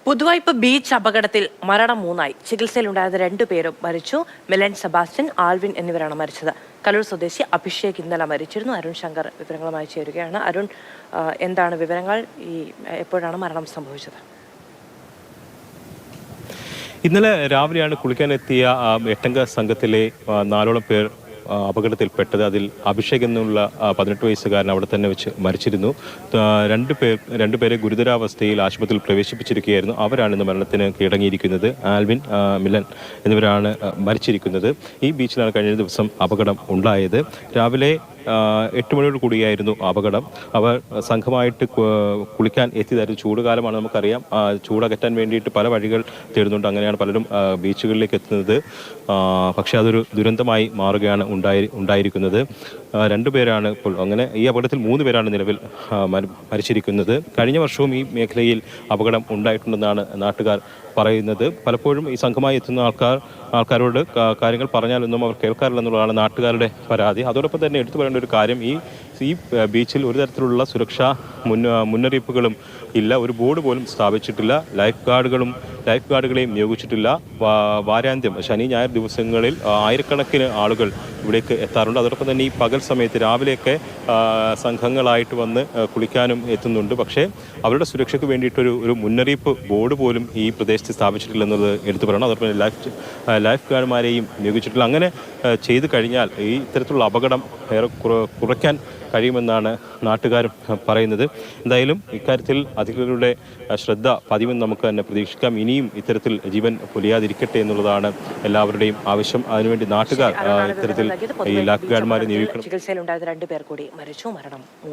Puthuvype beach അപകടത്തിൽ മരണം 3 ചികിത്സയിലുണ്ടായിരുന്ന 2 പേരും മരിച്ചു. മിലൻ സെബാസ്റ്റ്യൻ, ആൽവിൻ എന്നിവരാണ് മരിച്ചത്. കലൂർ സ്വദേശി അഭിഷേക് ഇന്നലെ മരിച്ചിരുന്നു. അരുൺ ശങ്കർ വിവരങ്ങളുമായി ചേരുകയാണ്. അരുൺ, എന്താണ് വിവരങ്ങൾ? എപ്പോഴാണ് മരണം സംഭവിച്ചത്? ഇന്നലെ രാവിലെയാണ് കുളിക്കാനെത്തിയ എട്ടംഗ സംഘത്തിലെ 4ഓളം പേർ അപകടത്തിൽപ്പെട്ടത്. അതിൽ അഭിഷേക് എന്നുള്ള 18 വയസ്സുകാരൻ അവിടെ തന്നെ വെച്ച് മരിച്ചിരുന്നു. രണ്ടുപേരെ ഗുരുതരാവസ്ഥയിൽ ആശുപത്രിയിൽ പ്രവേശിപ്പിച്ചിരിക്കുകയായിരുന്നു. അവരാണ് ഇന്ന് മരണത്തിന് കീഴടങ്ങിയിരിക്കുന്നത്. ആൽവിൻ, മിലൻ എന്നിവരാണ് മരിച്ചിരിക്കുന്നത്. ഈ ബീച്ചിലാണ് കഴിഞ്ഞ ദിവസം അപകടം ഉണ്ടായത്. രാവിലെ 8 മണിയോട് കൂടിയായിരുന്നു അപകടം. അവർ സംഘമായിട്ട് കുളിക്കാൻ എത്തിയതായിരുന്നു. ചൂടുകാലമാണ്, നമുക്കറിയാം. ചൂടകറ്റാൻ വേണ്ടിയിട്ട് പല വഴികൾ തേടുന്നുണ്ട്. അങ്ങനെയാണ് പലരും ബീച്ചുകളിലേക്ക് എത്തുന്നത്. പക്ഷേ അതൊരു ദുരന്തമായി മാറുകയാണ് ഉണ്ടായിരിക്കുന്നത്. 2 പേരാണ് ഇപ്പോൾ. അങ്ങനെ ഈ അപകടത്തിൽ 3 പേരാണ് നിലവിൽ മരിച്ചിരിക്കുന്നത്. കഴിഞ്ഞ വർഷവും ഈ മേഖലയിൽ അപകടം ഉണ്ടായിട്ടുണ്ടെന്നാണ് നാട്ടുകാർ പറയുന്നത്. പലപ്പോഴും ഈ സംഘമായി എത്തുന്ന ആൾക്കാരോട് കാര്യങ്ങൾ പറഞ്ഞാലൊന്നും അവർ കേൾക്കാറില്ലെന്നുള്ളതാണ് നാട്ടുകാരുടെ പരാതി. അതോടൊപ്പം തന്നെ എടുത്തു പറയേണ്ട ഒരു കാര്യം, ഈ ബീച്ചിൽ ഒരു തരത്തിലുള്ള സുരക്ഷാ മുന്നറിയിപ്പുകളും ഇല്ല. ഒരു ബോർഡ് പോലും സ്ഥാപിച്ചിട്ടില്ല. ലൈഫ് ഗാർഡുകളെയും നിയോഗിച്ചിട്ടില്ല. വാരാന്ത്യം, ശനി ഞായർ ദിവസങ്ങളിൽ ആയിരക്കണക്കിന് ആളുകൾ ഇവിടേക്ക് എത്താറുണ്ട്. അതോടൊപ്പം തന്നെ ഈ പകൽ സമയത്ത് രാവിലെയൊക്കെ സംഘങ്ങളായിട്ട് വന്ന് കുളിക്കാനും എത്തുന്നുണ്ട്. പക്ഷേ അവരുടെ സുരക്ഷയ്ക്ക് വേണ്ടിയിട്ടൊരു മുന്നറിയിപ്പ് ബോർഡ് പോലും ഈ പ്രദേശത്ത് സ്ഥാപിച്ചിട്ടില്ലെന്നത് എടുത്തു പറയണം. അതോടൊപ്പം ലൈഫ് ഗാർഡുമാരെയും നിയോഗിച്ചിട്ടില്ല. അങ്ങനെ ചെയ്തു കഴിഞ്ഞാൽ ഈ ഇത്തരത്തിലുള്ള അപകടം ഏറെ കുറയ്ക്കാൻ കഴിയുമെന്നാണ് നാട്ടുകാരും പറയുന്നത്. എന്തായാലും ഇക്കാര്യത്തിൽ അധികൃതരുടെ ശ്രദ്ധ പതിവെന്ന് നമുക്ക് തന്നെ പ്രതീക്ഷിക്കാം. ഇനിയും ഇത്തരത്തിൽ ജീവൻ പൊലിയാതിരിക്കട്ടെ എന്നുള്ളതാണ് എല്ലാവരുടെയും ആവശ്യം. അതിനുവേണ്ടി നാട്ടുകാർ ഇത്തരത്തിൽ ഈ ലൈഫ് ഗാർഡുമാരെ നിയോഗിക്കണം. ചികിത്സയിലുണ്ടായിരുന്ന 2 പേർ കൂടി മരിച്ചു. മരണം 3.